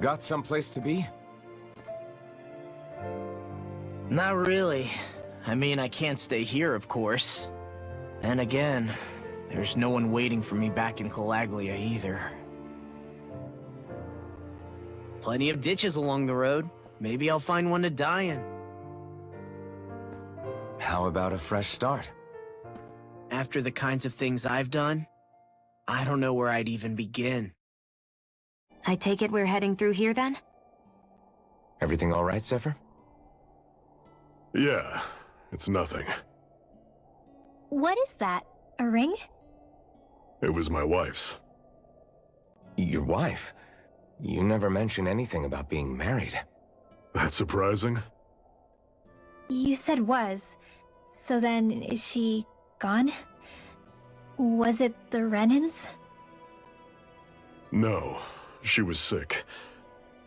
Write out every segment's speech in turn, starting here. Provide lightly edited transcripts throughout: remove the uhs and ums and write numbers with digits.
Got someplace to be? Not really. I mean, I can't stay here, of course. Then again, there's no one waiting for me back in Calaglia either. Plenty of ditches along the road. Maybe I'll find one to die in. How about a fresh start? After the kinds of things I've done, I don't know where I'd even begin. I take it we're heading through here then? Everything all right, Zephyr? Yeah, it's nothing. What is that? A ring? It was my wife's. Your wife? You never mentioned anything about being married. That's surprising? You said was. So then, is she gone? Was it the Renans? No, she was sick.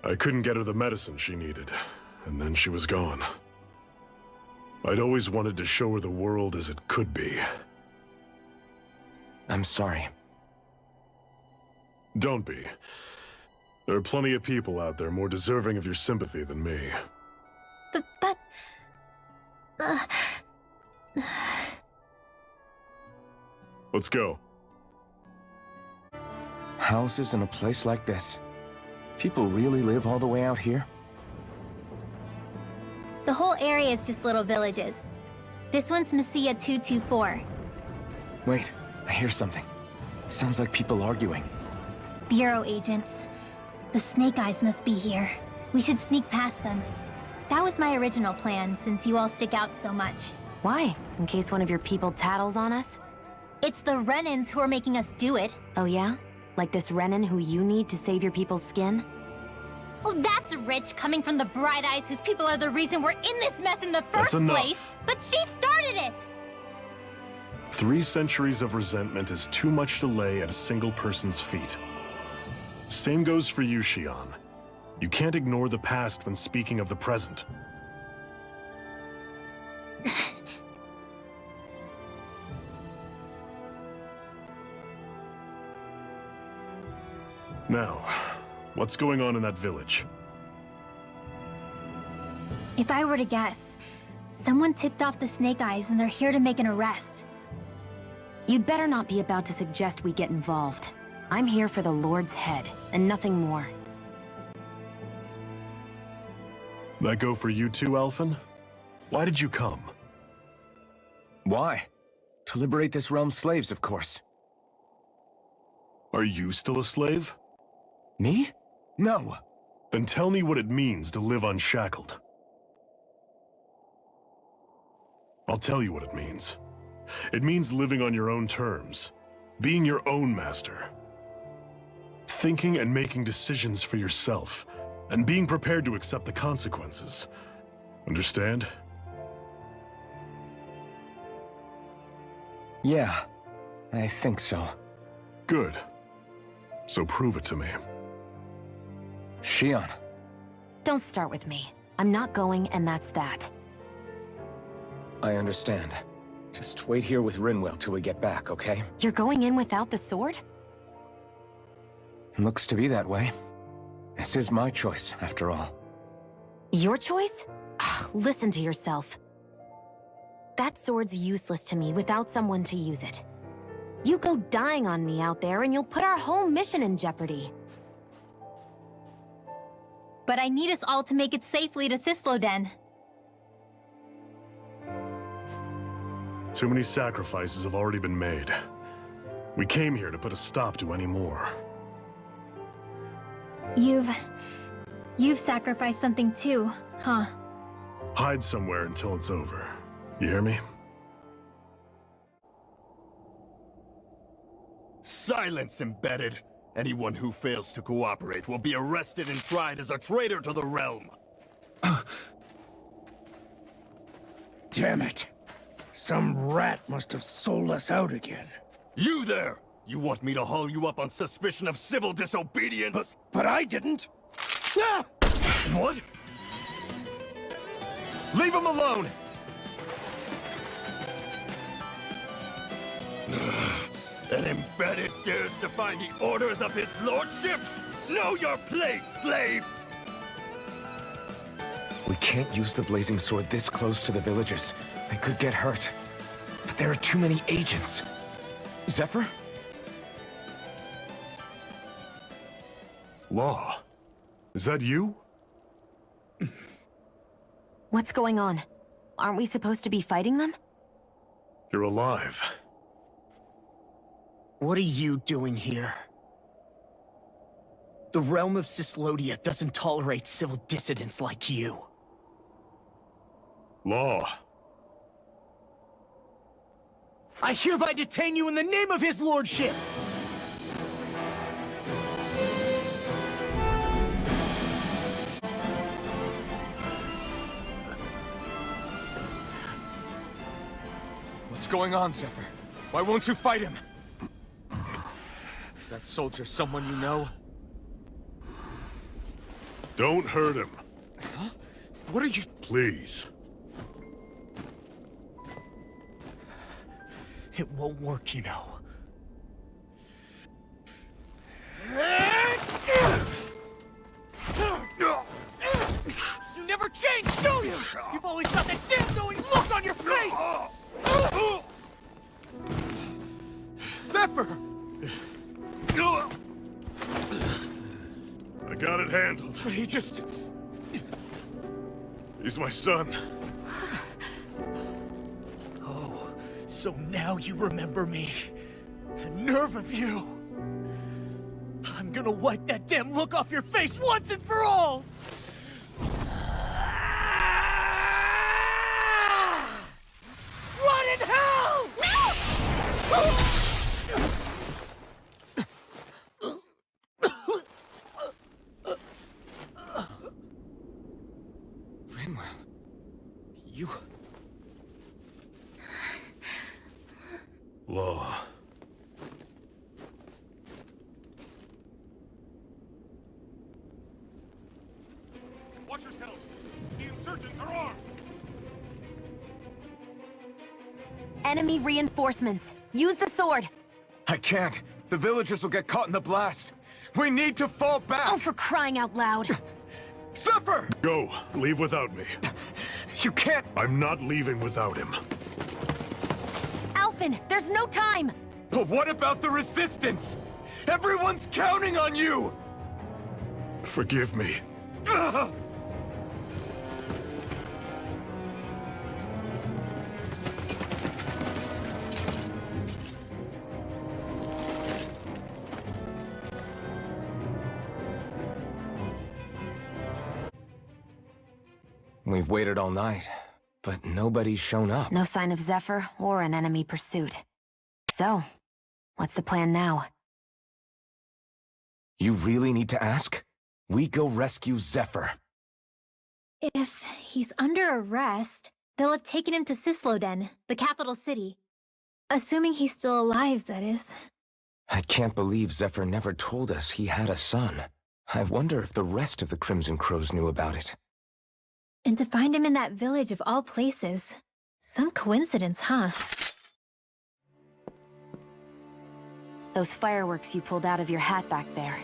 I couldn't get her the medicine she needed, and then she was gone. I'd always wanted to show her the world as it could be. I'm sorry. Don't be. There are plenty of people out there more deserving of your sympathy than me. But... Let's go. Houses in a place like this? People really live all the way out here? The whole area is just little villages. This one's Messia 224. Wait, I hear something. Sounds like people arguing. Bureau agents. The Snake Eyes must be here. We should sneak past them. That was my original plan, since you all stick out so much. Why? In case one of your people tattles on us? It's the Renans who are making us do it. Oh yeah? Like this Renan who you need to save your people's skin? Oh, that's rich, coming from the Bright Eyes whose people are the reason we're in this mess in the first That's enough. place. But she started it! 3 centuries of resentment is too much to lay at a single person's feet. Same goes for you, Xion. You can't ignore the past when speaking of the present. Now, what's going on in that village? If I were to guess, someone tipped off the Snake Eyes and they're here to make an arrest. You'd better not be about to suggest we get involved. I'm here for the Lord's head, and nothing more. That go for you too, Elfin? Why did you come? Why? To liberate this realm's slaves, of course. Are you still a slave? Me? No. Then tell me what it means to live unshackled. I'll tell you what it means. It means living on your own terms, being your own master. Thinking and making decisions for yourself, and being prepared to accept the consequences. Understand? Yeah, I think so. Good. So prove it to me. Xion. Don't start with me. I'm not going, and that's that. I understand. Just wait here with Rinwell till we get back, okay? You're going in without the sword? Looks to be that way. This is my choice, after all. Your choice? Ugh, listen to yourself. That sword's useless to me without someone to use it. You go dying on me out there and you'll put our whole mission in jeopardy. But I need us all to make it safely to Cisloden. Too many sacrifices have already been made. We came here to put a stop to any more. You've sacrificed something too, huh? Hide somewhere until it's over. You hear me? Silence, embedded! Anyone who fails to cooperate will be arrested and tried as a traitor to the realm! Damn it. Some rat must have sold us out again. You there! You want me to haul you up on suspicion of civil disobedience? But I didn't! Ah! What? Leave him alone! An embedded dares defy the orders of his lordship? Know your place, slave! We can't use the blazing sword this close to the villagers. They could get hurt. But there are too many agents. Zephyr? Law. Is that you? What's going on? Aren't we supposed to be fighting them? You're alive. What are you doing here? The realm of Cyslodia doesn't tolerate civil dissidents like you. Law. I hereby detain you in the name of his lordship! What's going on, Zephyr? Why won't you fight him? Is that soldier someone you know? Don't hurt him. Huh? What are you... Please. It won't work, you know. You never change, do you? You've always got that damn knowing look on your face! Zephyr! I got it handled. But he just... He's my son. Oh, so now you remember me. The nerve of you! I'm gonna wipe that damn look off your face once and for all! Run in hell! Rinwell... You... Law. Watch yourselves! The insurgents are armed! Enemy reinforcements. Use the sword. I can't. The villagers will get caught in the blast. We need to fall back! Oh, for crying out loud. Zephyr! Go. Leave without me. You can't... I'm not leaving without him. Alphen, there's no time. But what about the resistance? Everyone's counting on you! Forgive me. Ugh! We've waited all night, but nobody's shown up. No sign of Zephyr or an enemy pursuit. So, what's the plan now? You really need to ask? We go rescue Zephyr. If he's under arrest, they'll have taken him to Cysloden, the capital city. Assuming he's still alive, that is. I can't believe Zephyr never told us he had a son. I wonder if the rest of the Crimson Crows knew about it. And to find him in that village of all places. Some coincidence, huh? Those fireworks you pulled out of your hat back there.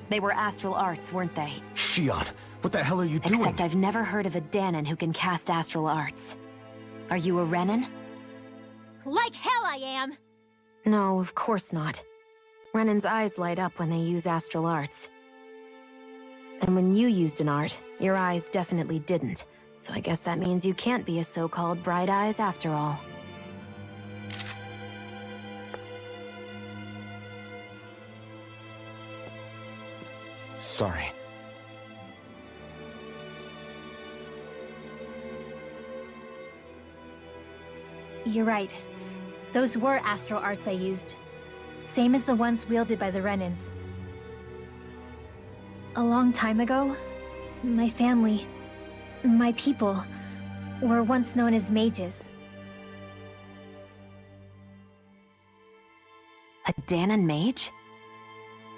They were astral arts, weren't they? Shion, what the hell are you doing? Except I've never heard of a Danon who can cast astral arts. Are you a Renan? Like hell I am! No, of course not. Renan's eyes light up when they use astral arts. And when you used an art, your eyes definitely didn't. So I guess that means you can't be a so-called Bright Eyes after all. Sorry. You're right. Those were astral arts I used. Same as the ones wielded by the Renans. A long time ago, my family, my people, were once known as mages. A Danon mage?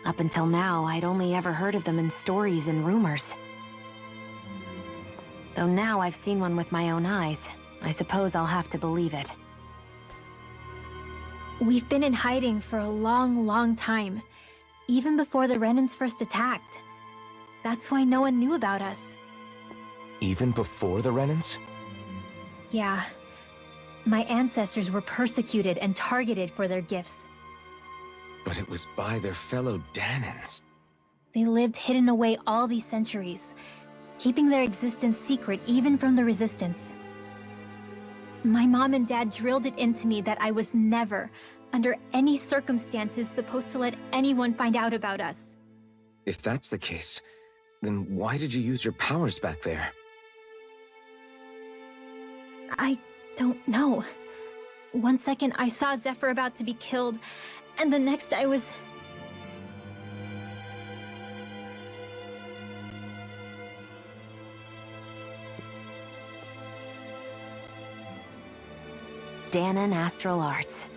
Up until now, I'd only ever heard of them in stories and rumors. Though now I've seen one with my own eyes, I suppose I'll have to believe it. We've been in hiding for a long, long time. Even before the Renans first attacked. That's why no one knew about us. Even before the Renans? Yeah. My ancestors were persecuted and targeted for their gifts. But it was by their fellow Danans. They lived hidden away all these centuries, keeping their existence secret even from the Resistance. My mom and dad drilled it into me that I was never, under any circumstances, supposed to let anyone find out about us. If that's the case, then why did you use your powers back there? I don't know. One second I saw Zephyr about to be killed, and the next I was... Danan Astral Arts.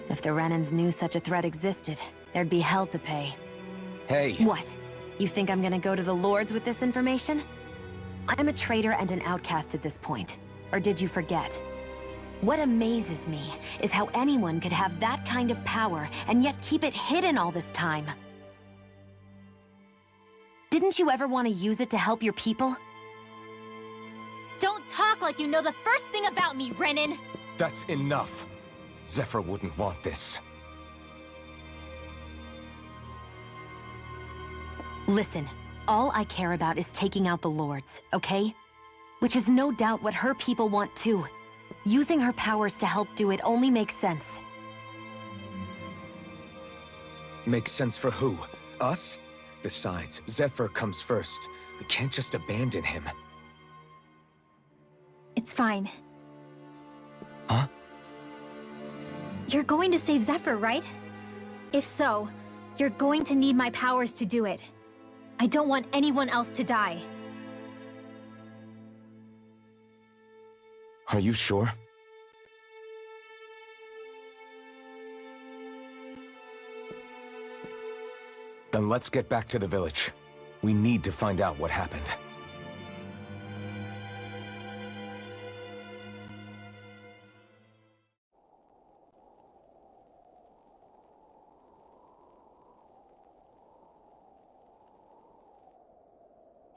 If the Renans knew such a threat existed, there'd be hell to pay. Hey! What? You think I'm gonna go to the Lords with this information? I'm a traitor and an outcast at this point. Or did you forget? What amazes me is how anyone could have that kind of power and yet keep it hidden all this time. Didn't you ever want to use it to help your people? Don't talk like you know the first thing about me, Renan! That's enough. Zephyr wouldn't want this. Listen, all I care about is taking out the Lords, okay? Which is no doubt what her people want too. Using her powers to help do it only makes sense. Makes sense for who? Us? Besides, Zephyr comes first. We can't just abandon him. It's fine. Huh? You're going to save Zephyr, right? If so, you're going to need my powers to do it. I don't want anyone else to die. Are you sure? Then let's get back to the village. We need to find out what happened.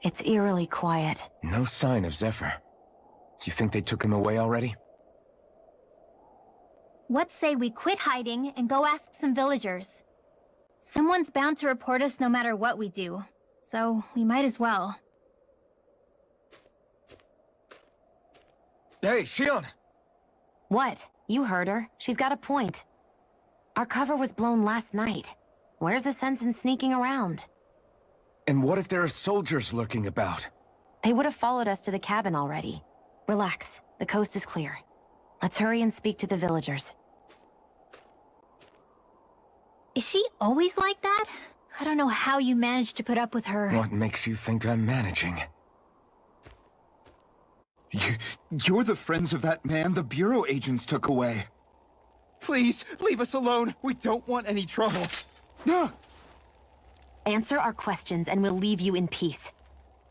It's eerily quiet. No sign of Zephyr. You think they took him away already? What say we quit hiding and go ask some villagers? Someone's bound to report us no matter what we do, so we might as well. Hey, Shion! What? You heard her. She's got a point. Our cover was blown last night. Where's the sense in sneaking around? And what if there are soldiers lurking about? They would have followed us to the cabin already. Relax. The coast is clear. Let's hurry and speak to the villagers. Is she always like that? I don't know how you managed to put up with her. What makes you think I'm managing? You're the friends of that man the Bureau agents took away. Please, leave us alone. We don't want any trouble. Answer our questions and we'll leave you in peace.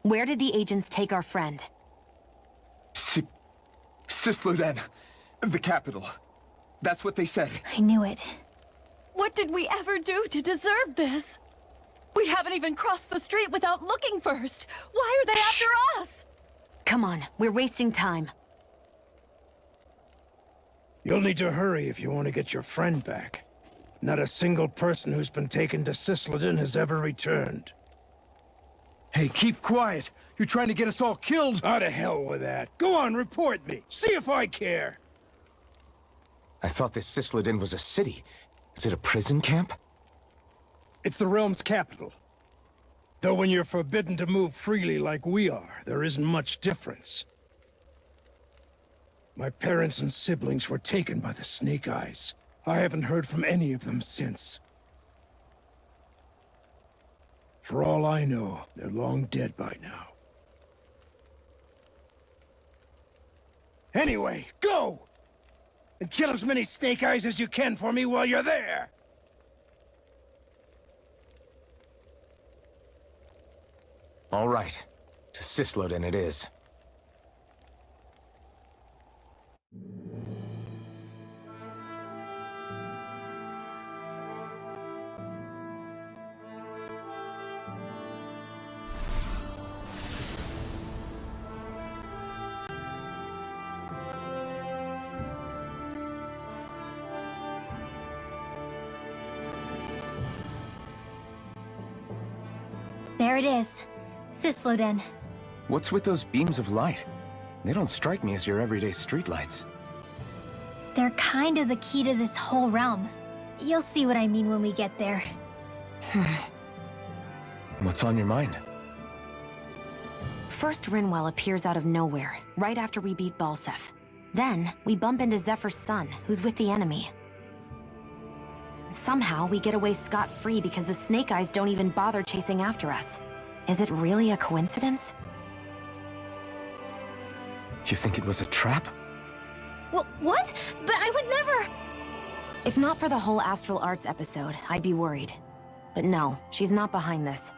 Where did the agents take our friend? Sisluden, the capital. That's what they said. I knew it. What did we ever do to deserve this? We haven't even crossed the street without looking first. Why are they after us? Come on, we're wasting time. You'll need to hurry if you want to get your friend back. Not a single person who's been taken to Sisleden has ever returned. Hey, keep quiet. You're trying to get us all killed. Out of hell with that. Go on, report me. See if I care. I thought this Sisleden was a city. Is it a prison camp? It's the realm's capital. Though when you're forbidden to move freely like we are, there isn't much difference. My parents and siblings were taken by the Snake Eyes. I haven't heard from any of them since. For all I know, they're long dead by now. Anyway, go! And kill as many Snake Eyes as you can for me while you're there! All right. To Sisleden it is. There it is. Sisloden. What's with those beams of light? They don't strike me as your everyday streetlights. They're kind of the key to this whole realm. You'll see what I mean when we get there. What's on your mind? First, Rinwell appears out of nowhere, right after we beat Balseph. Then, we bump into Zephyr's son, who's with the enemy. Somehow, we get away scot-free because the Snake Eyes don't even bother chasing after us. Is it really a coincidence? You think it was a trap? What? But I would never... If not for the whole Astral Arts episode, I'd be worried. But no, she's not behind this.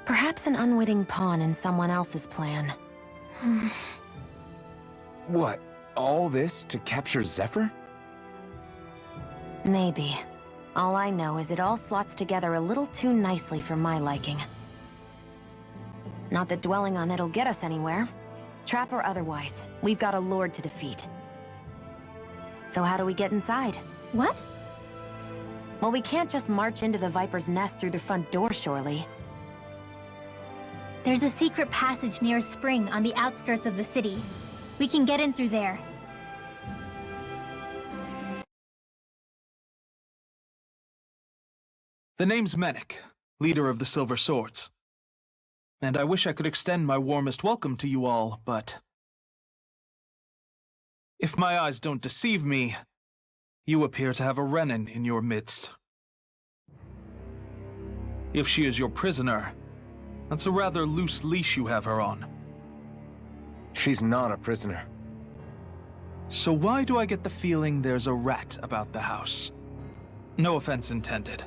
Perhaps an unwitting pawn in someone else's plan. What? All this to capture Zephyr? Maybe. All I know is it all slots together a little too nicely for my liking. Not that dwelling on it'll get us anywhere. Trap or otherwise, we've got a lord to defeat. So how do we get inside? What? Well, we can't just march into the Viper's nest through the front door, surely. There's a secret passage near a spring on the outskirts of the city. We can get in through there. The name's Menik, leader of the Silver Swords. And I wish I could extend my warmest welcome to you all, but... if my eyes don't deceive me, you appear to have a Renin in your midst. If she is your prisoner, that's a rather loose leash you have her on. She's not a prisoner. So why do I get the feeling there's a rat about the house? No offense intended.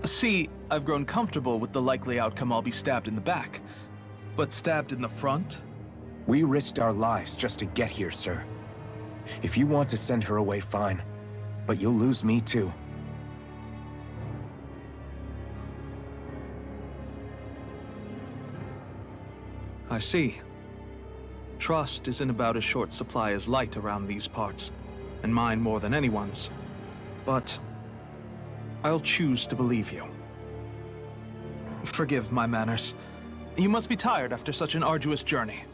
See, I've grown comfortable with the likely outcome I'll be stabbed in the back. But stabbed in the front? We risked our lives just to get here, sir. If you want to send her away, fine. But you'll lose me too. I see. Trust isn't about as short supply as light around these parts, and mine more than anyone's. But I'll choose to believe you. Forgive my manners. You must be tired after such an arduous journey.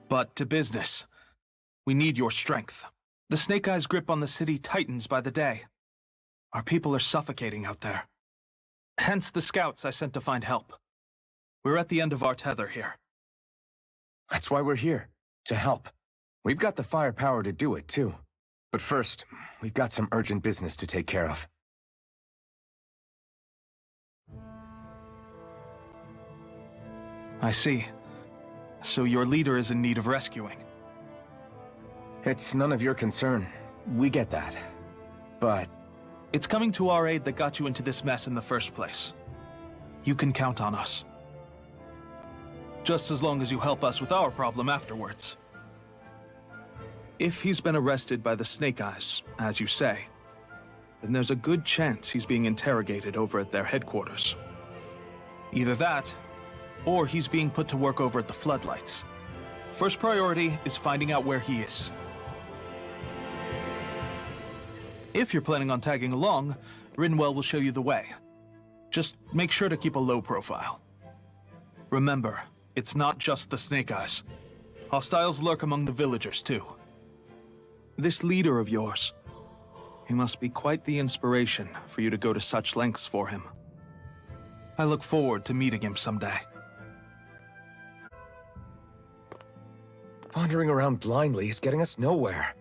But to business. We need your strength. The Snake Eyes' grip on the city tightens by the day. Our people are suffocating out there. Hence the scouts I sent to find help. We're at the end of our tether here. That's why we're here. To help. We've got the firepower to do it, too. But first, we've got some urgent business to take care of. I see. So your leader is in need of rescuing. It's none of your concern. We get that. But... it's coming to our aid that got you into this mess in the first place. You can count on us. Just as long as you help us with our problem afterwards. If he's been arrested by the Snake Eyes, as you say, then there's a good chance he's being interrogated over at their headquarters. Either that, or he's being put to work over at the Floodlights. First priority is finding out where he is. If you're planning on tagging along, Rinwell will show you the way. Just make sure to keep a low profile. Remember, it's not just the Snake Eyes. Hostiles lurk among the villagers, too. This leader of yours, he must be quite the inspiration for you to go to such lengths for him. I look forward to meeting him someday. wandering around blindly is getting us nowhere.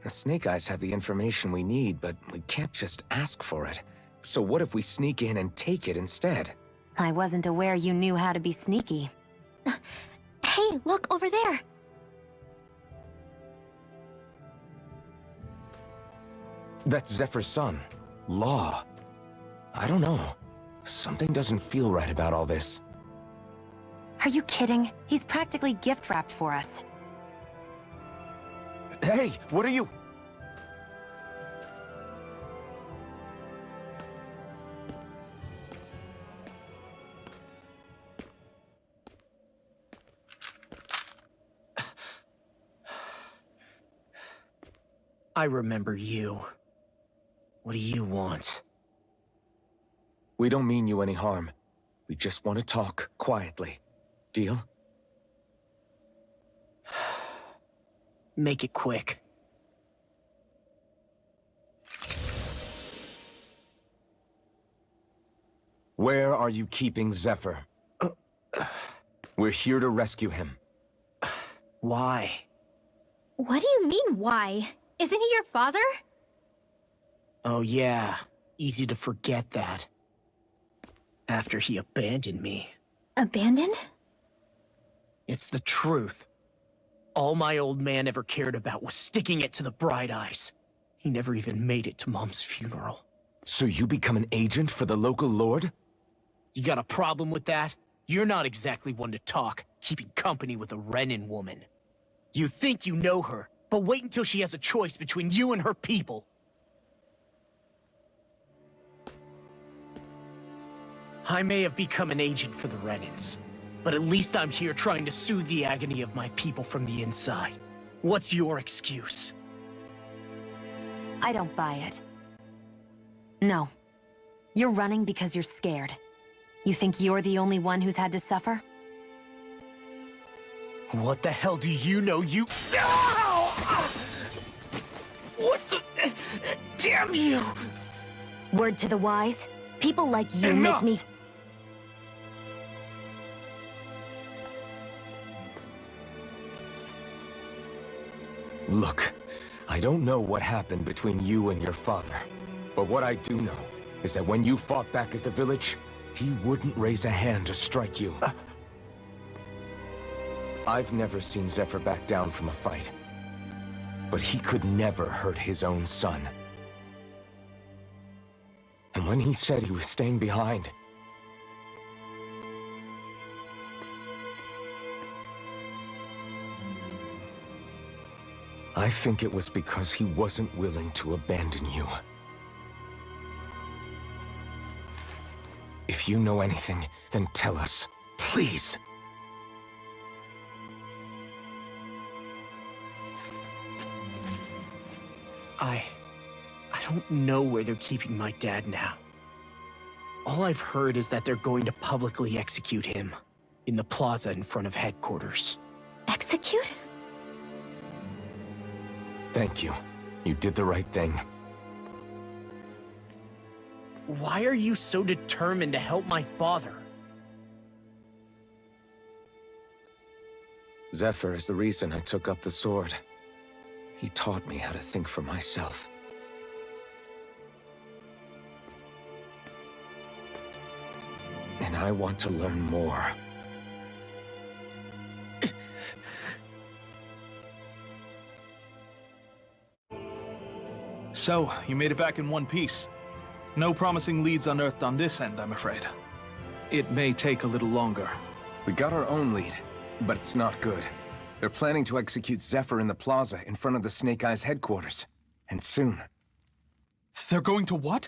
The Snake Eyes have the information we need, but we can't just ask for it. So what if we sneak in and take it instead? I wasn't aware you knew how to be sneaky. Hey, look over there! That's Zephyr's son, Law. I don't know. Something doesn't feel right about all this. Are you kidding? He's practically gift-wrapped for us. Hey, what are you... I remember you. What do you want? We don't mean you any harm. We just want to talk quietly. Deal? Make it quick. Where are you keeping Zephyr? We're here to rescue him. Why? What do you mean, why? Isn't he your father? Oh yeah, easy to forget that. After he abandoned me. Abandoned? It's the truth. All my old man ever cared about was sticking it to the Bright Eyes. He never even made it to Mom's funeral. So you become an agent for the local lord? You got a problem with that? You're not exactly one to talk, keeping company with a Renin woman. You think you know her, but wait until she has a choice between you and her people. I may have become an agent for the Renins, but at least I'm here trying to soothe the agony of my people from the inside. What's your excuse? I don't buy it. No. You're running because you're scared. You think you're the only one who's had to suffer? What the hell do you know, you— Ow! What the— Damn you! Word to the wise, people like you Enough! make me— Look, I don't know what happened between you and your father. But what I do know is that when you fought back at the village, he wouldn't raise a hand to strike you. I've never seen Zephyr back down from a fight. But he could never hurt his own son. And when he said he was staying behind, I think it was because he wasn't willing to abandon you. If you know anything, then tell us, please. I don't know where they're keeping my dad now. All I've heard is that they're going to publicly execute him in the plaza in front of headquarters. Execute? Thank you. You did the right thing. Why are you so determined to help my father? Zephyr is the reason I took up the sword. He taught me how to think for myself. And I want to learn more. So, you made it back in one piece. No promising leads unearthed on this end, I'm afraid. It may take a little longer. We got our own lead, but it's not good. They're planning to execute Zephyr in the plaza in front of the Snake Eyes headquarters. And soon. They're going to what?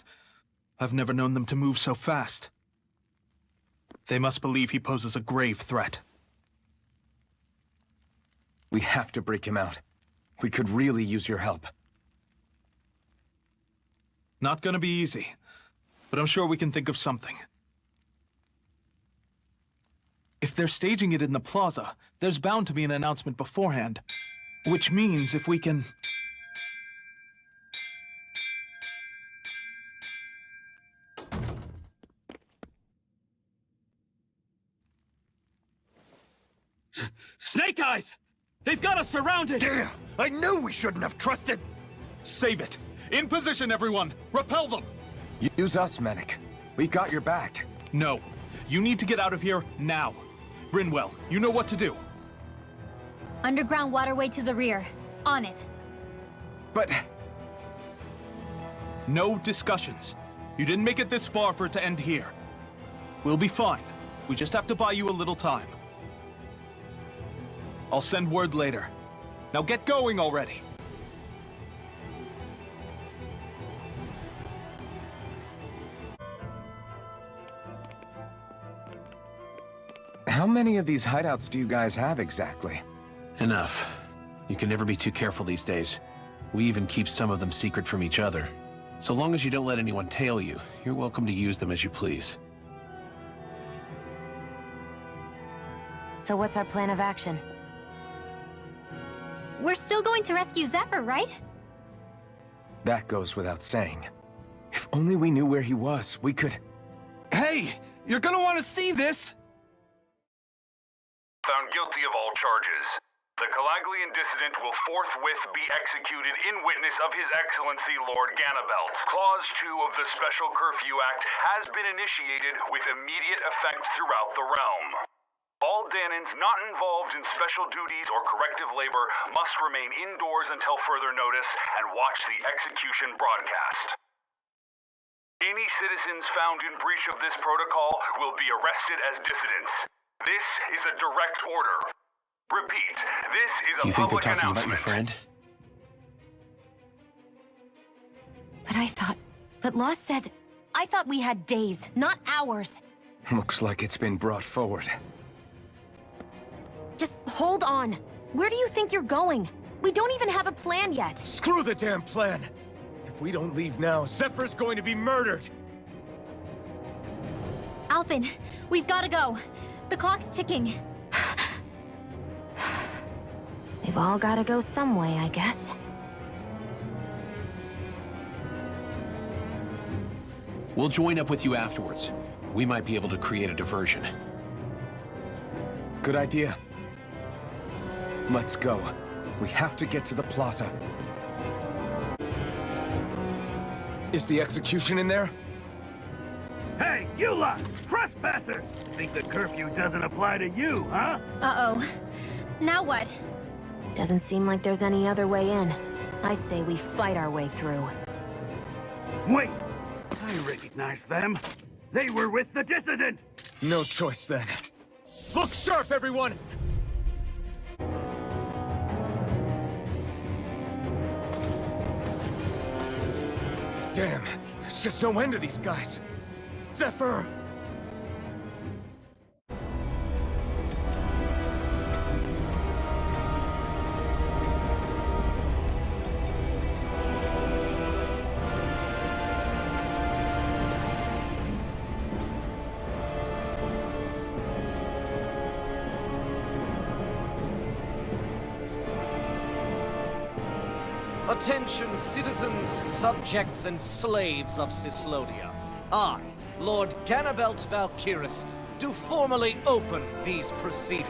I've never known them to move so fast. They must believe he poses a grave threat. We have to break him out. We could really use your help. Not gonna be easy, but I'm sure we can think of something. If they're staging it in the plaza, there's bound to be an announcement beforehand. Which means if we can... Snake Eyes! They've got us surrounded! Damn! I knew we shouldn't have trusted! Save it! In position, everyone! Repel them! Use us, Medic. We've got your back. No. You need to get out of here now. Brinwell, you know what to do. Underground waterway to the rear. On it. But... No discussions. You didn't make it this far for it to end here. We'll be fine. We just have to buy you a little time. I'll send word later. Now get going already. How many of these hideouts do you guys have exactly? Enough. You can never be too careful these days. We even keep some of them secret from each other. So long as you don't let anyone tail you, you're welcome to use them as you please. So what's our plan of action? We're still going to rescue Zephyr, right? That goes without saying. If only we knew where he was, we could... Hey! You're gonna want to see this! Found guilty of all charges. The Calaglian dissident will forthwith be executed in witness of His Excellency Lord Ganabelt. Clause 2 of the Special Curfew Act has been initiated with immediate effect throughout the realm. All Danans not involved in special duties or corrective labor must remain indoors until further notice and watch the execution broadcast. Any citizens found in breach of this protocol will be arrested as dissidents. This is a direct order. Repeat, this is a You think they're public talking about announcement. your friend? But I thought... But Law said... I thought we had days, not hours. Looks like it's been brought forward. Just hold on. Where do you think you're going? We don't even have a plan yet. Screw the damn plan! If we don't leave now, Zephyr's going to be murdered! Alphen, we've got to go. The clock's ticking. We've all got to go some way, I guess. We'll join up with you afterwards. We might be able to create a diversion. Good idea. Let's go. We have to get to the plaza. Is the execution in there? Hey, you lot! Trespassers! Think the curfew doesn't apply to you, huh? Uh-oh. Now what? Doesn't seem like there's any other way in. I say we fight our way through. Wait! I recognize them. They were with the dissident! No choice then. Look sharp, everyone! Damn, there's just no end to these guys. Zephyr! Attention, citizens, subjects, and slaves of Cyslodia. I, Lord Ganabelt Valkyris, do formally open these proceedings.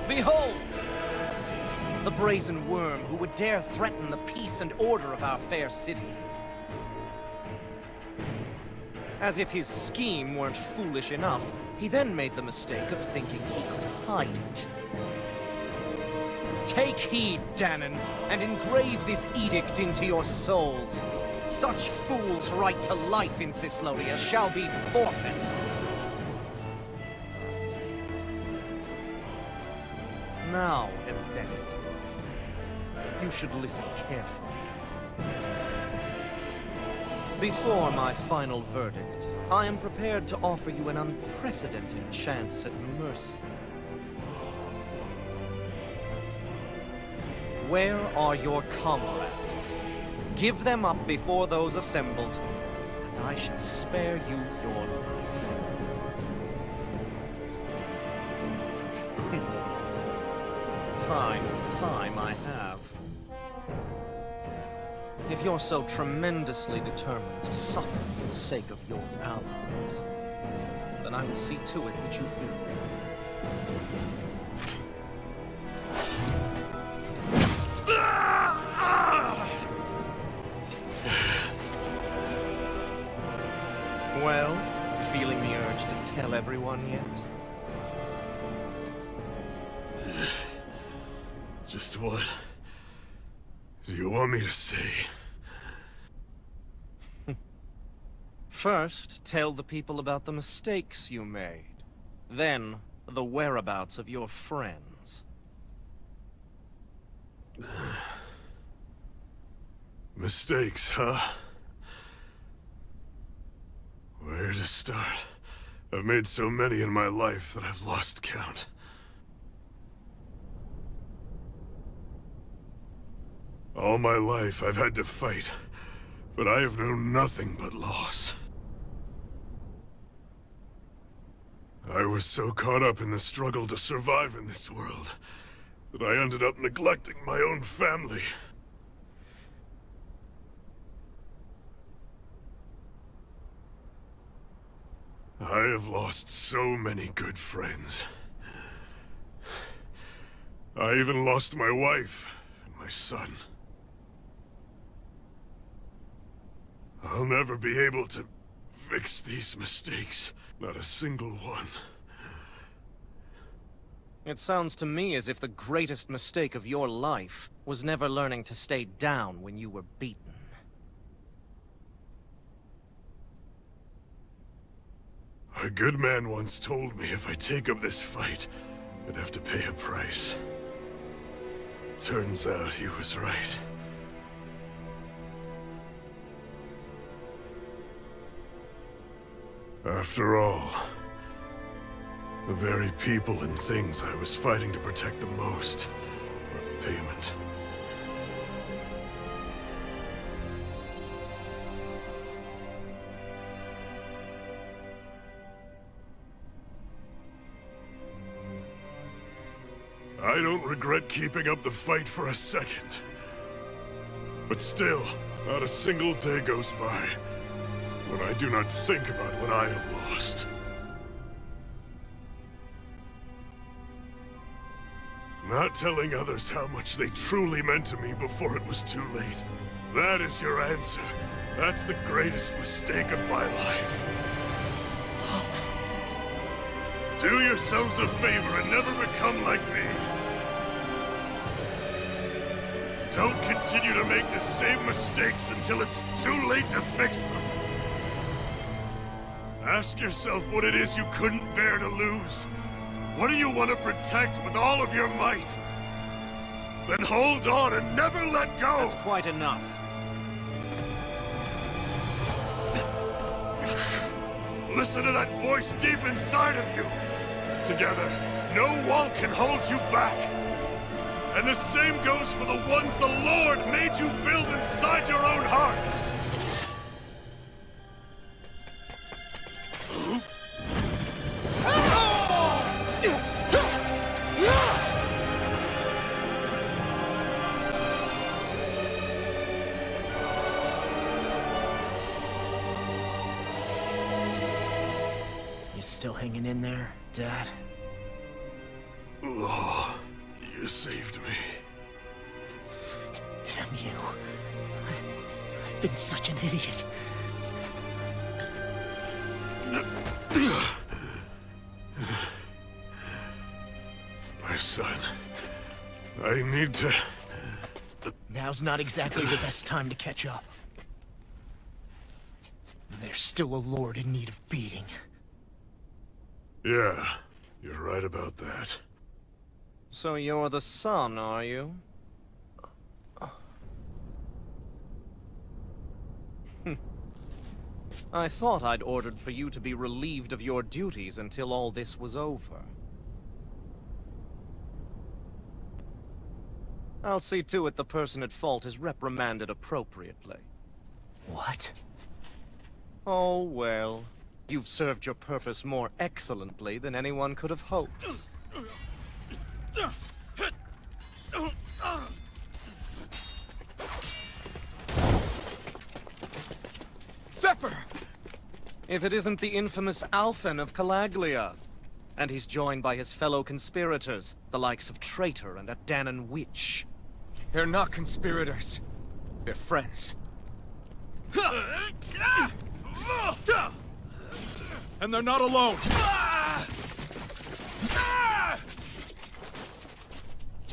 Behold! The brazen worm who would dare threaten the peace and order of our fair city. As if his scheme weren't foolish enough, he then made the mistake of thinking he could hide it. Take heed, Danans, and engrave this edict into your souls. Such fools' right to life in Cyslodia shall be forfeit. Now, embedded, you should listen carefully. Before my final verdict, I am prepared to offer you an unprecedented chance at mercy. Where are your comrades? Give them up before those assembled, and I shall spare you your life. Fine time I have. If you're so tremendously determined to suffer for the sake of your allies, then I will see to it that you do. Well, feeling the urge to tell everyone yet? Just what do you want me to say? First, tell the people about the mistakes you made. Then, the whereabouts of your friends. Mistakes, huh? Where to start? I've made so many in my life that I've lost count. All my life I've had to fight, but I have known nothing but loss. I was so caught up in the struggle to survive in this world that I ended up neglecting my own family. I have lost so many good friends. I even lost my wife and my son. I'll never be able to fix these mistakes. Not a single one. It sounds to me as if the greatest mistake of your life was never learning to stay down when you were beaten. A good man once told me if I take up this fight, I'd have to pay a price. Turns out he was right. After all, the very people and things I was fighting to protect the most were payment. I don't regret keeping up the fight for a second. But still, not a single day goes by when I do not think about what I have lost. Not telling others how much they truly meant to me before it was too late. That is your answer. That's the greatest mistake of my life. Do yourselves a favor and never become like me. Don't continue to make the same mistakes until it's too late to fix them. Ask yourself what it is you couldn't bear to lose. What do you want to protect with all of your might? Then hold on and never let go! That's quite enough. Listen to that voice deep inside of you! Together, no wall can hold you back! And the same goes for the ones the Lord made you build inside your own hearts! You still hanging in there, Dad? Oh, you saved me. Damn you. I've been such an idiot. My son, I need to... Now's not exactly the best time to catch up. There's still a lord in need of beating. Yeah, you're right about that. So you're the son, are you? I thought I'd ordered for you to be relieved of your duties until all this was over. I'll see to it the person at fault is reprimanded appropriately. What? Oh, well. You've served your purpose more excellently than anyone could have hoped. Zephyr! If it isn't the infamous Alphen of Calaglia. And he's joined by his fellow conspirators, the likes of Traitor and a Danon Witch. They're not conspirators. They're friends. And they're not alone.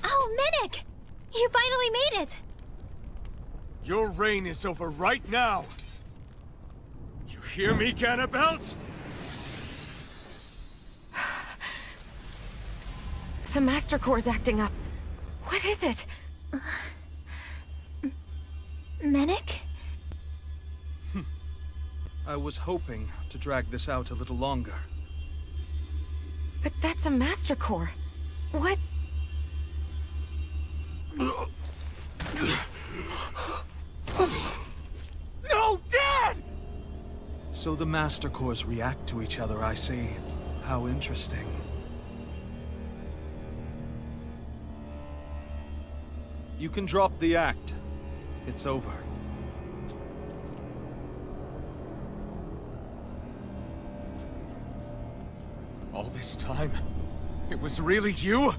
Oh, Minnick! You finally made it! Your reign is over right now. You hear me, Ganabelt? The Master Core's acting up. What is it? Minnick? I was hoping to drag this out a little longer. But that's a Master Core. What? So the Master Cores react to each other, I see. How interesting. You can drop the act. It's over. All this time, it was really you?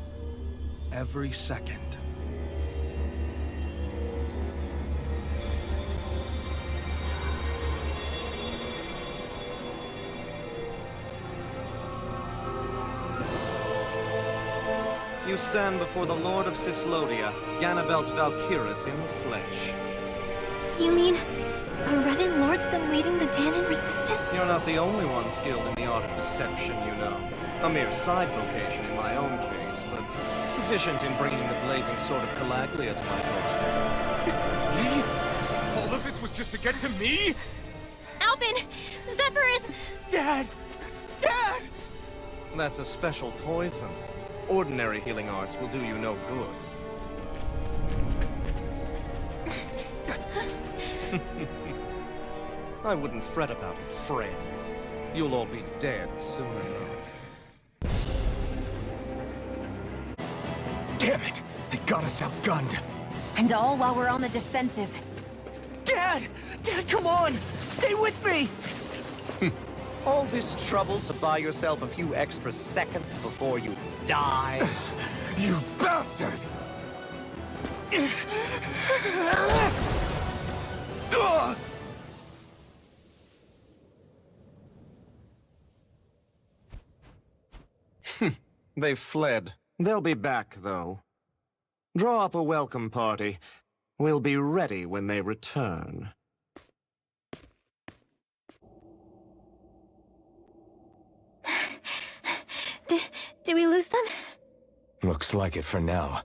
Every second. You stand before the Lord of Cyslodia, Ganabelt Valkyrus in the flesh. You mean a Renin Lord's been leading the Danon resistance? You're not the only one skilled in the art of deception, you know. A mere side vocation in my own case, but sufficient in bringing the blazing sword of Calaglia to my doorstep. Me? All of this was just to get to me? Alvin! Zephyr is... Dad! Dad! That's a special poison. Ordinary healing arts will do you no good. I wouldn't fret about it, friends. You'll all be dead soon enough. Damn it! They got us outgunned. And all while we're on the defensive. Dad! Dad, come on! Stay with me! All this trouble to buy yourself a few extra seconds before you die? You bastard! They've fled. They'll be back, though. Draw up a welcome party. We'll be ready when they return. Did we lose them? Looks like it for now.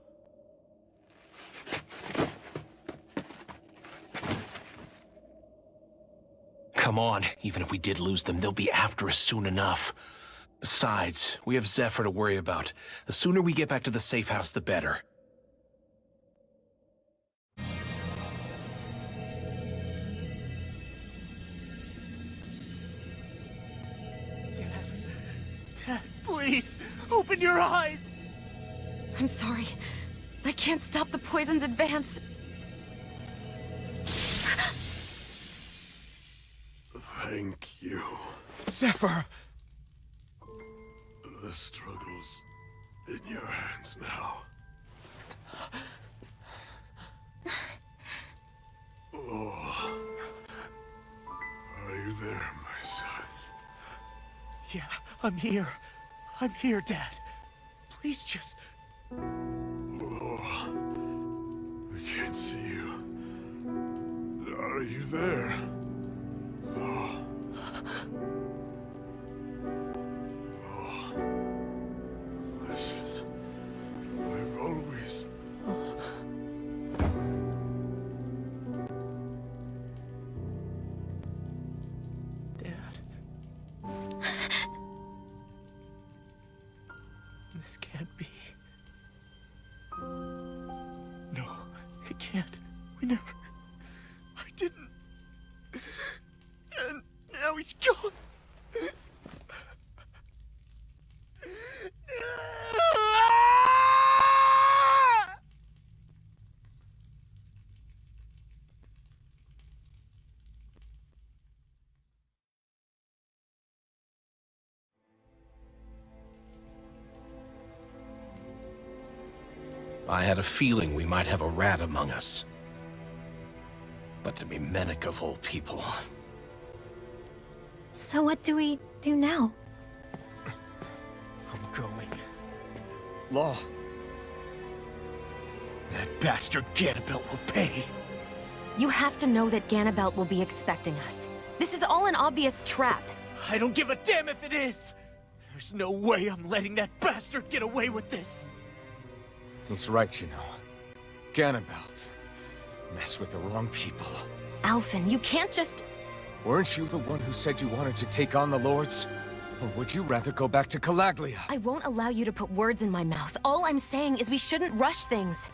Come on, even if we did lose them, they'll be after us soon enough. Besides, we have Zephyr to worry about. The sooner we get back to the safe house, the better. Dad, please, open your eyes! I'm sorry. I can't stop the poison's advance. Thank you. Zephyr! The struggle's in your hands now. Oh. Are you there, my son? Yeah, I'm here. I'm here, Dad. Please just... Oh. I can't see you. Are you there? Oh. Listen, I've always... Dad. This can't be. No, it can't. We never... I didn't. And now he's gone. I had a feeling we might have a rat among us. But to be Mennick of all people... So what do we do now? I'm going. Law. That bastard Ganabelt will pay. You have to know that Ganabelt will be expecting us. This is all an obvious trap. I don't give a damn if it is! There's no way I'm letting that bastard get away with this! He's right, you know. Ganabelt. Mess with the wrong people. Alphen, you can't just... Weren't you the one who said you wanted to take on the Lords? Or would you rather go back to Calaglia? I won't allow you to put words in my mouth. All I'm saying is we shouldn't rush things.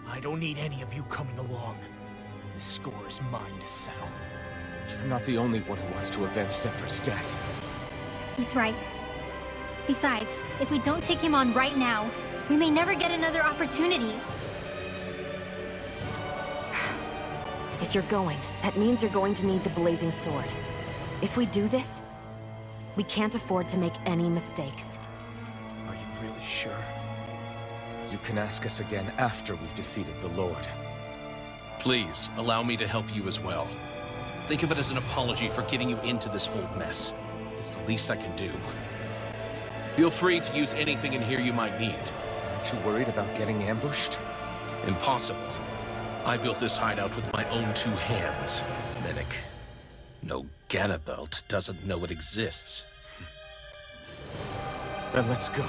I don't need any of you coming along. The score is mine to settle. You're not the only one who wants to avenge Zephyr's death. He's right. Besides, if we don't take him on right now, we may never get another opportunity. If you're going, that means you're going to need the blazing sword. If we do this, we can't afford to make any mistakes. Are you really sure? You can ask us again after we've defeated the Lord. Please, allow me to help you as well. Think of it as an apology for getting you into this whole mess. It's the least I can do. Feel free to use anything in here you might need. Aren't you worried about getting ambushed? Impossible. I built this hideout with my own 2 hands, Mimic. No Ganabelt doesn't know it exists. Then let's go.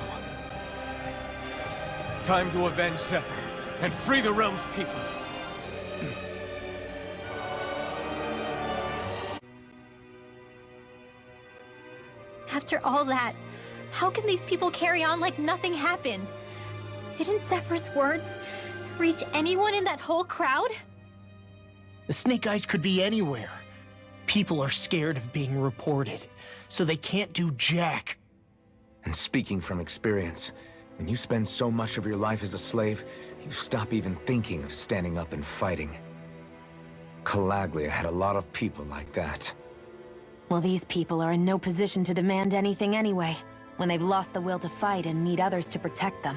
Time to avenge Zephyr and free the realm's people. After all that, how can these people carry on like nothing happened? Didn't Zephyr's words reach anyone in that whole crowd? The Snake Eyes could be anywhere. People are scared of being reported, so they can't do jack. And speaking from experience, when you spend so much of your life as a slave, you stop even thinking of standing up and fighting. Calaglia had a lot of people like that. Well, these people are in no position to demand anything anyway, when they've lost the will to fight and need others to protect them.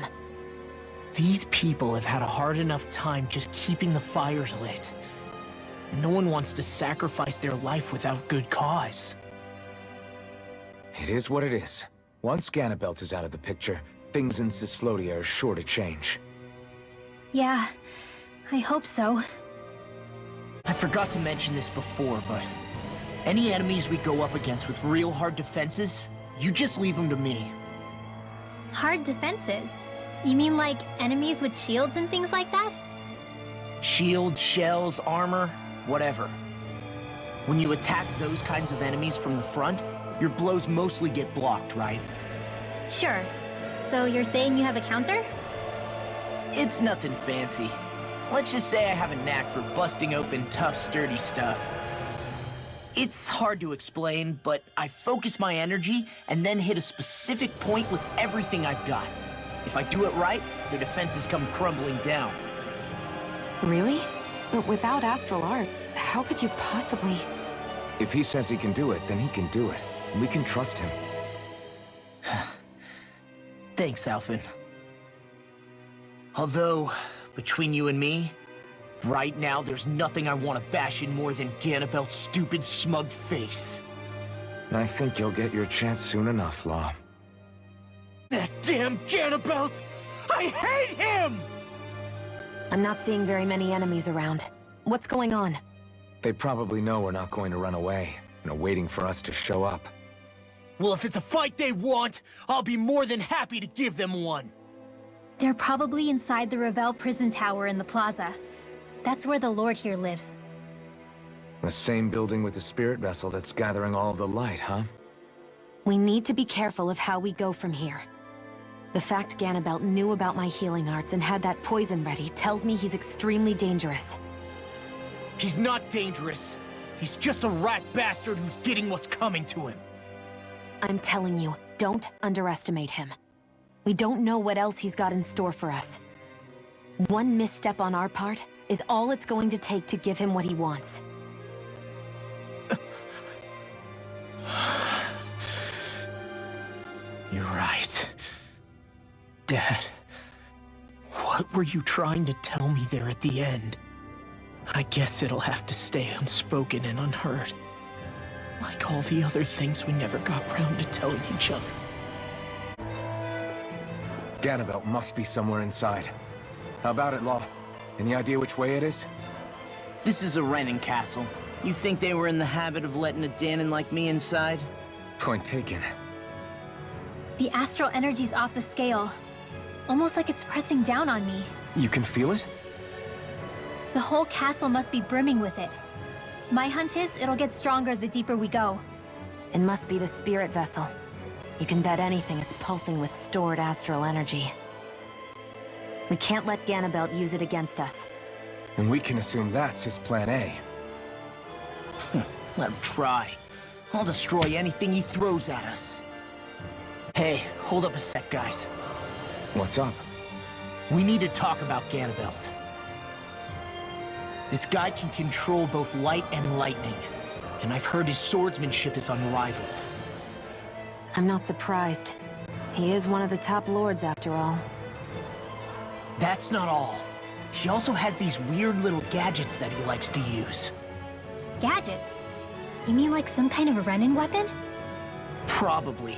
These people have had a hard enough time just keeping the fires lit. No one wants to sacrifice their life without good cause. It is what it is. Once Ganabelt is out of the picture, things in Cislodia are sure to change. Yeah, I hope so. I forgot to mention this before, but any enemies we go up against with real hard defenses, you just leave them to me. Hard defenses? You mean like enemies with shields and things like that? Shield, shells, armor, whatever. When you attack those kinds of enemies from the front, your blows mostly get blocked, right? Sure. So you're saying you have a counter? It's nothing fancy. Let's just say I have a knack for busting open tough, sturdy stuff. It's hard to explain, but I focus my energy and then hit a specific point with everything I've got. If I do it right, their defenses come crumbling down. Really? But without astral arts, how could you possibly... If he says he can do it, then he can do it. We can trust him. Thanks, Alphen. Although, between you and me, right now there's nothing I want to bash in more than Ganabelt's stupid, smug face. I think you'll get your chance soon enough, Law. That damn Ganabelt! I hate him! I'm not seeing very many enemies around. What's going on? They probably know we're not going to run away, and are waiting for us to show up. Well, if it's a fight they want, I'll be more than happy to give them one. They're probably inside the Revel prison tower in the plaza. That's where the Lord here lives. The same building with the spirit vessel that's gathering all of the light, huh? We need to be careful of how we go from here. The fact Ganabelt knew about my healing arts and had that poison ready tells me he's extremely dangerous. He's not dangerous. He's just a rat bastard who's getting what's coming to him. I'm telling you, don't underestimate him. We don't know what else he's got in store for us. One misstep on our part is all it's going to take to give him what he wants. You're right. Dad, what were you trying to tell me there at the end? I guess it'll have to stay unspoken and unheard. Like all the other things we never got round to telling each other. Ganabelt must be somewhere inside. How about it, Law? Any idea which way it is? This is a Renin castle. You think they were in the habit of letting a Danon like me inside? Point taken. The astral energy's off the scale. Almost like it's pressing down on me. You can feel it? The whole castle must be brimming with it. My hunch is it'll get stronger the deeper we go. It must be the spirit vessel. You can bet anything it's pulsing with stored astral energy. We can't let Ganabelt use it against us. And we can assume that's his plan A. Let him try. I'll destroy anything he throws at us. Hey, hold up a sec, guys. What's up? We need to talk about Ganabelt. This guy can control both light and lightning, and I've heard his swordsmanship is unrivaled. I'm not surprised. He is one of the top lords, after all. That's not all. He also has these weird little gadgets that he likes to use. Gadgets? You mean like some kind of a run-in weapon? Probably.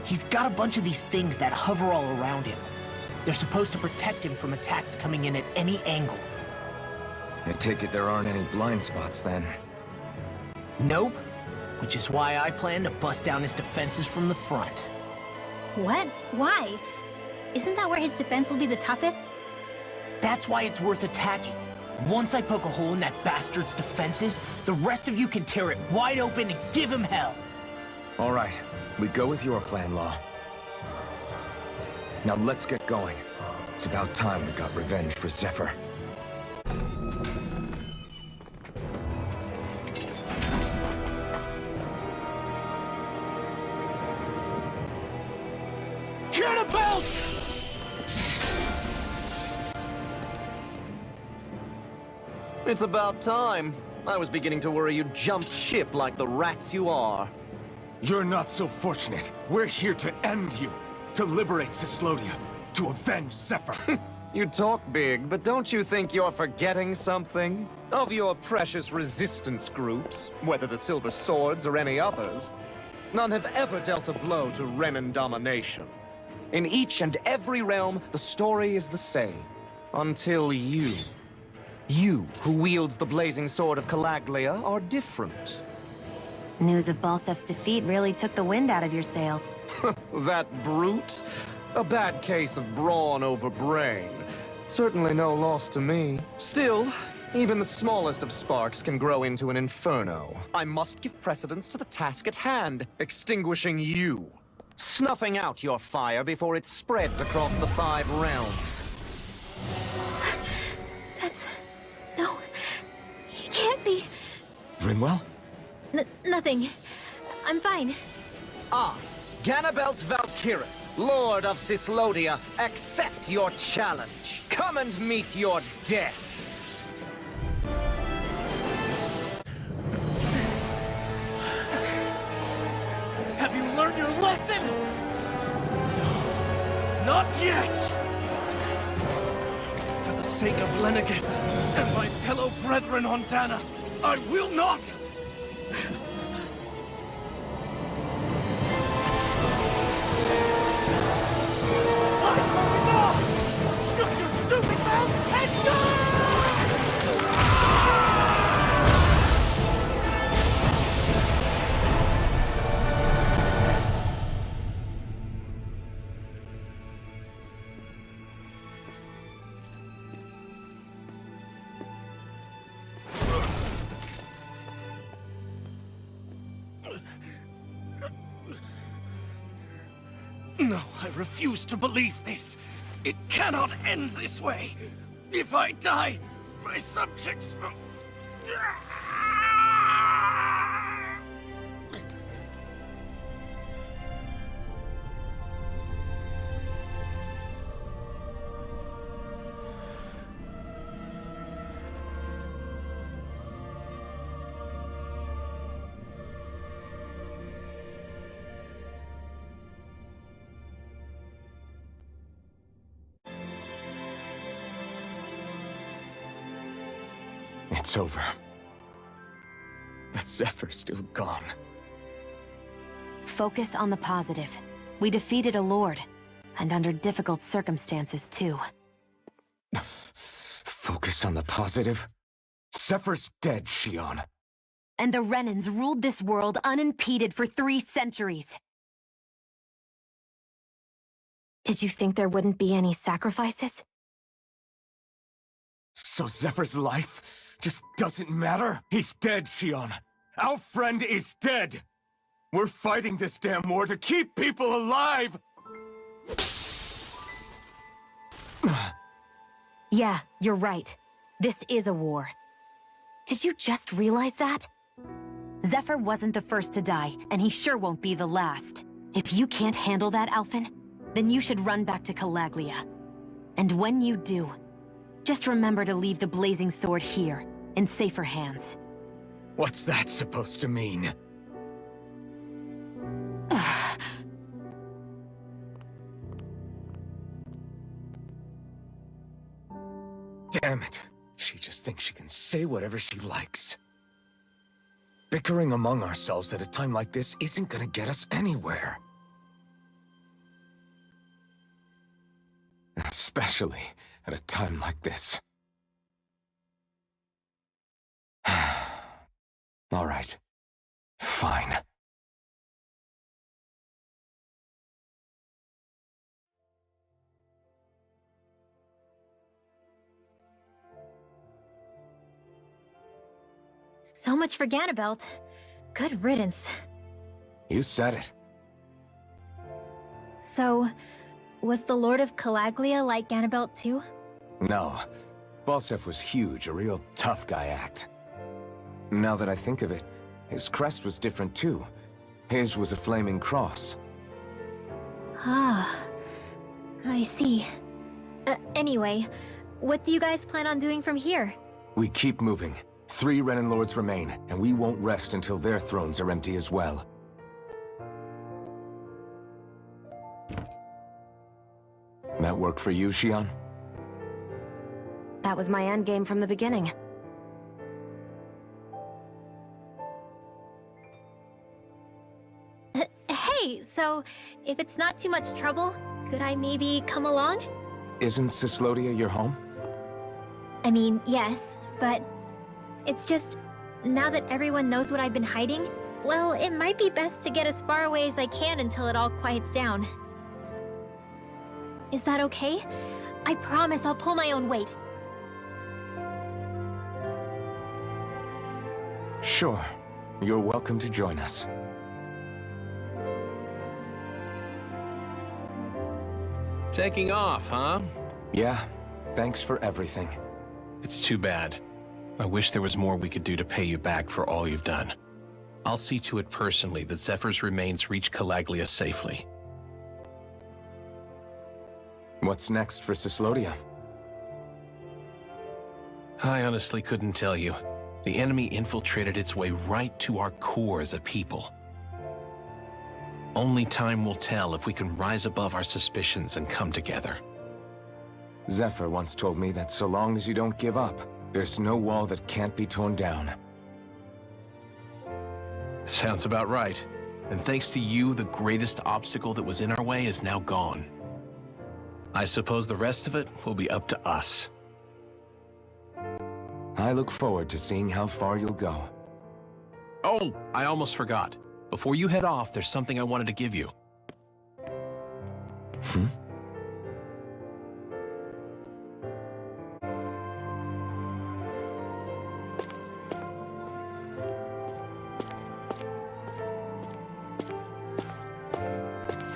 He's got a bunch of these things that hover all around him. They're supposed to protect him from attacks coming in at any angle. I take it there aren't any blind spots, then. Nope. Which is why I plan to bust down his defenses from the front. What? Why? Isn't that where his defense will be the toughest? That's why it's worth attacking. Once I poke a hole in that bastard's defenses, the rest of you can tear it wide open and give him hell. All right, we go with your plan, Law. Now let's get going. It's about time we got revenge for Zephyr. Ganabelt! It's about time. I was beginning to worry you jumped ship like the rats you are. You're not so fortunate. We're here to end you. To liberate Cyslodia. To avenge Zephyr. You talk big, but don't you think you're forgetting something? Of your precious resistance groups, whether the Silver Swords or any others, none have ever dealt a blow to Renan domination. In each and every realm, the story is the same. Until you. You, who wields the blazing sword of Calaglia, are different. News of Balsef's defeat really took the wind out of your sails. That brute? A bad case of brawn over brain. Certainly no loss to me. Still, even the smallest of sparks can grow into an inferno. I must give precedence to the task at hand, extinguishing you. Snuffing out your fire before it spreads across the 5 realms. No, he can't be. Rinwell? Nothing. I'm fine. Ah, Ganabelt Valkyris, Lord of Cyslodia, accept your challenge. Come and meet your death. Have you learned your lesson? No, not yet! For the sake of Lenegus and my fellow brethren on Dana, I will not! Shut your stupid mouth and die! No, I refuse to believe this. It cannot end this way. If I die, my subjects will... It's over. But Zephyr's still gone. Focus on the positive. We defeated a lord. And under difficult circumstances, too. Focus on the positive? Zephyr's dead, Shion. And the Renans ruled this world unimpeded for 3 centuries. Did you think there wouldn't be any sacrifices? So Zephyr's life just doesn't matter? He's dead, Shion. Our friend is dead. We're fighting this damn war to keep people alive! Yeah, you're right. This is a war. Did you just realize that? Zephyr wasn't the first to die, and he sure won't be the last. If you can't handle that, Alphen, then you should run back to Calaglia. And when you do, just remember to leave the blazing sword here, in safer hands. What's that supposed to mean? Damn it. She just thinks she can say whatever she likes. Bickering among ourselves at a time like this isn't gonna get us anywhere. Especially at a time like this. All right. Fine. So much for Ganabelt. Good riddance. You said it. So, was the Lord of Calaglia like Ganabelt too? No. Balsef was huge, a real tough guy act. Now that I think of it, his crest was different too. His was a flaming cross. Ah, I see. Anyway, what do you guys plan on doing from here? We keep moving. 3 Renin Lords remain, and we won't rest until their thrones are empty as well. That work for you, Xion? That was my endgame from the beginning. Hey, so, if it's not too much trouble, could I maybe come along? Isn't Cyslodia your home? I mean, yes, but it's just, now that everyone knows what I've been hiding, well, it might be best to get as far away as I can until it all quiets down. Is that okay? I promise I'll pull my own weight. Sure. You're welcome to join us. Taking off, huh? Yeah. Thanks for everything. It's too bad. I wish there was more we could do to pay you back for all you've done. I'll see to it personally that Zephyr's remains reach Calaglia safely. What's next for Cyslodia? I honestly couldn't tell you. The enemy infiltrated its way right to our core as a people. Only time will tell if we can rise above our suspicions and come together. Zephyr once told me that so long as you don't give up, there's no wall that can't be torn down. Sounds about right. And thanks to you, the greatest obstacle that was in our way is now gone. I suppose the rest of it will be up to us. I look forward to seeing how far you'll go. Oh, I almost forgot. Before you head off, there's something I wanted to give you.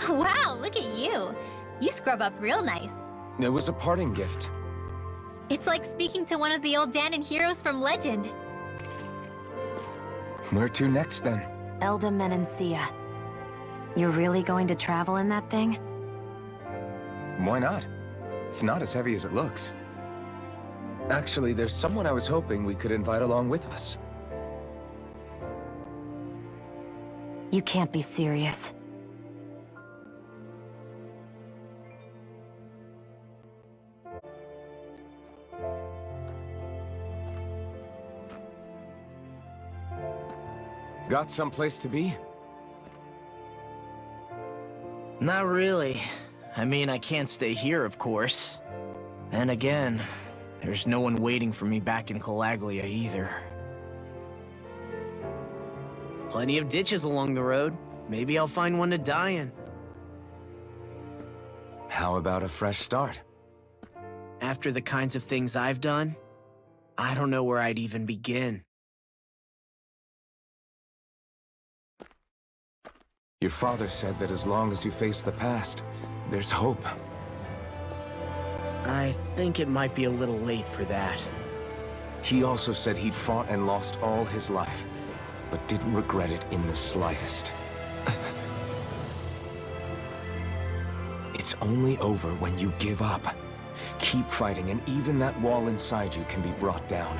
Wow, look at you! You scrub up real nice. It was a parting gift. It's like speaking to one of the old Danon heroes from legend. Where to next, then? Elda Menancia. You're really going to travel in that thing? Why not? It's not as heavy as it looks. Actually, there's someone I was hoping we could invite along with us. You can't be serious. Got someplace to be? Not really. I mean, I can't stay here, of course. Then again, there's no one waiting for me back in Calaglia either. Plenty of ditches along the road. Maybe I'll find one to die in. How about a fresh start? After the kinds of things I've done, I don't know where I'd even begin. Your father said that as long as you face the past, there's hope. I think it might be a little late for that. He also said he'd fought and lost all his life. but didn't regret it in the slightest. It's only over when you give up. Keep fighting, and even that wall inside you can be brought down.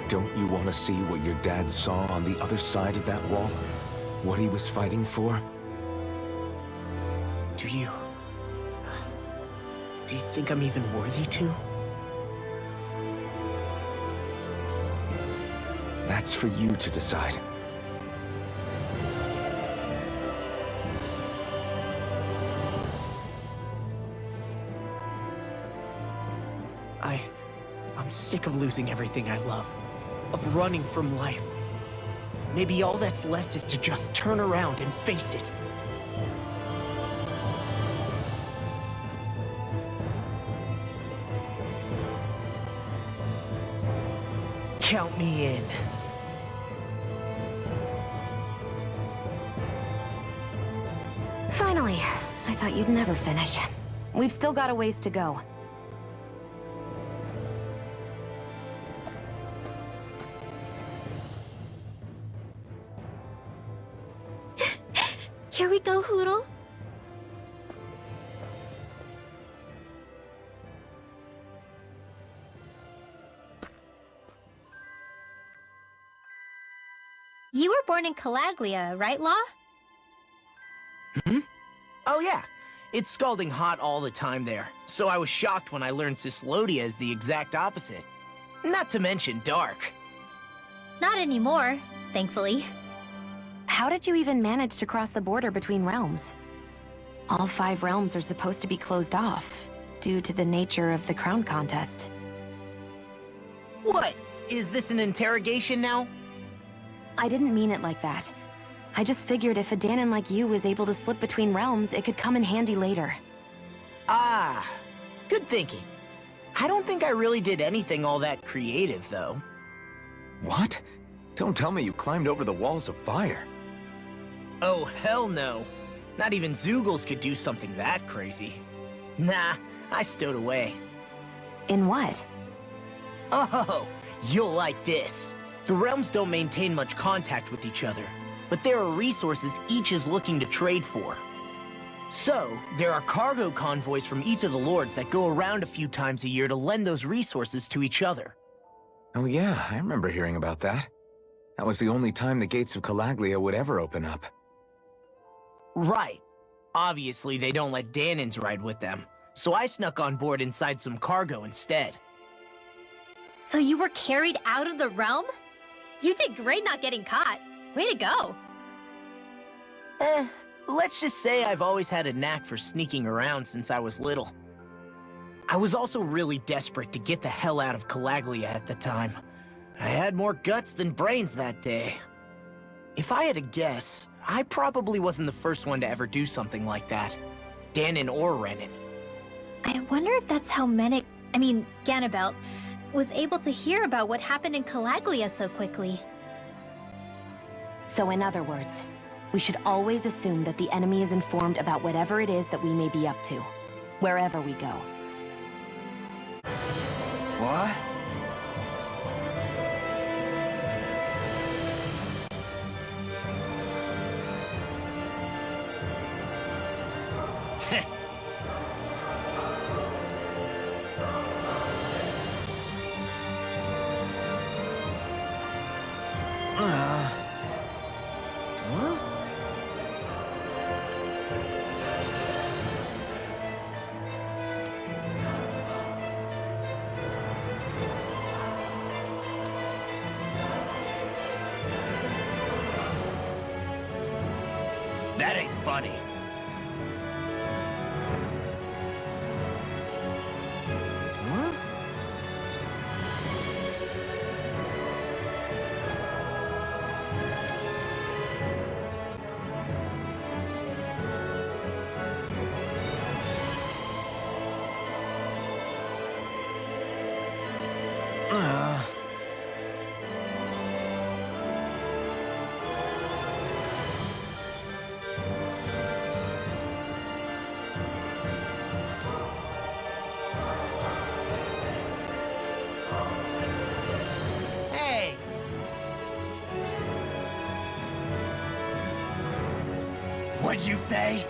Don't you want to see what your dad saw on the other side of that wall? What he was fighting for? Do you think I'm even worthy to? That's for you to decide. I'm sick of losing everything I love, of running from life. Maybe all that's left is to just turn around and face it. Count me in. Finally. I thought you'd never finish. We've still got a ways to go. Here we go, Hoodle. You were born in Calaglia, right, Law? Hmm? Oh yeah. It's scalding hot all the time there, so I was shocked when I learned Cyslodia is the exact opposite. Not to mention dark. Not anymore, thankfully. How did you even manage to cross the border between realms? All 5 realms are supposed to be closed off, due to the nature of the crown contest. What? Is this an interrogation now? I didn't mean it like that. I just figured if a Danon like you was able to slip between realms, it could come in handy later. Ah, good thinking. I don't think I really did anything all that creative, though. What? Don't tell me you climbed over the walls of fire. Oh, hell no. Not even Zoogles could do something that crazy. Nah, I stowed away. In what? Oh, you'll like this. The realms don't maintain much contact with each other, but there are resources each is looking to trade for. So, there are cargo convoys from each of the lords that go around a few times a year to lend those resources to each other. Oh yeah, I remember hearing about that. That was the only time the gates of Calaglia would ever open up. Right. Obviously, they don't let Danons ride with them, so I snuck on board inside some cargo instead. So you were carried out of the realm? You did great not getting caught. Way to go. Let's just say I've always had a knack for sneaking around since I was little. I was also really desperate to get the hell out of Calaglia at the time. I had more guts than brains that day. If I had to guess, I probably wasn't the first one to ever do something like that. Danon or Renan. I wonder if that's how Ganabelt, was able to hear about what happened in Calaglia so quickly. So in other words, we should always assume that the enemy is informed about whatever it is that we may be up to, wherever we go. What? That ain't funny. Huh? What'd you say?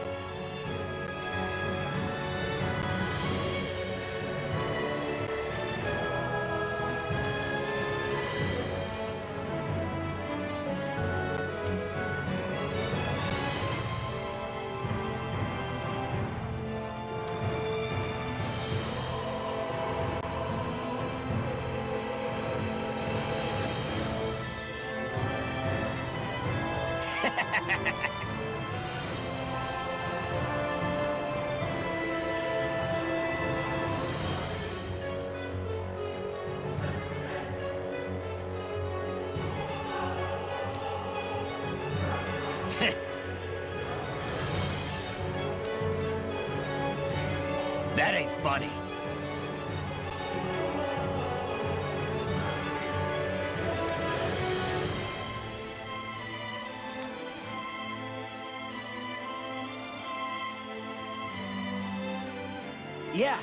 That ain't funny. Yeah.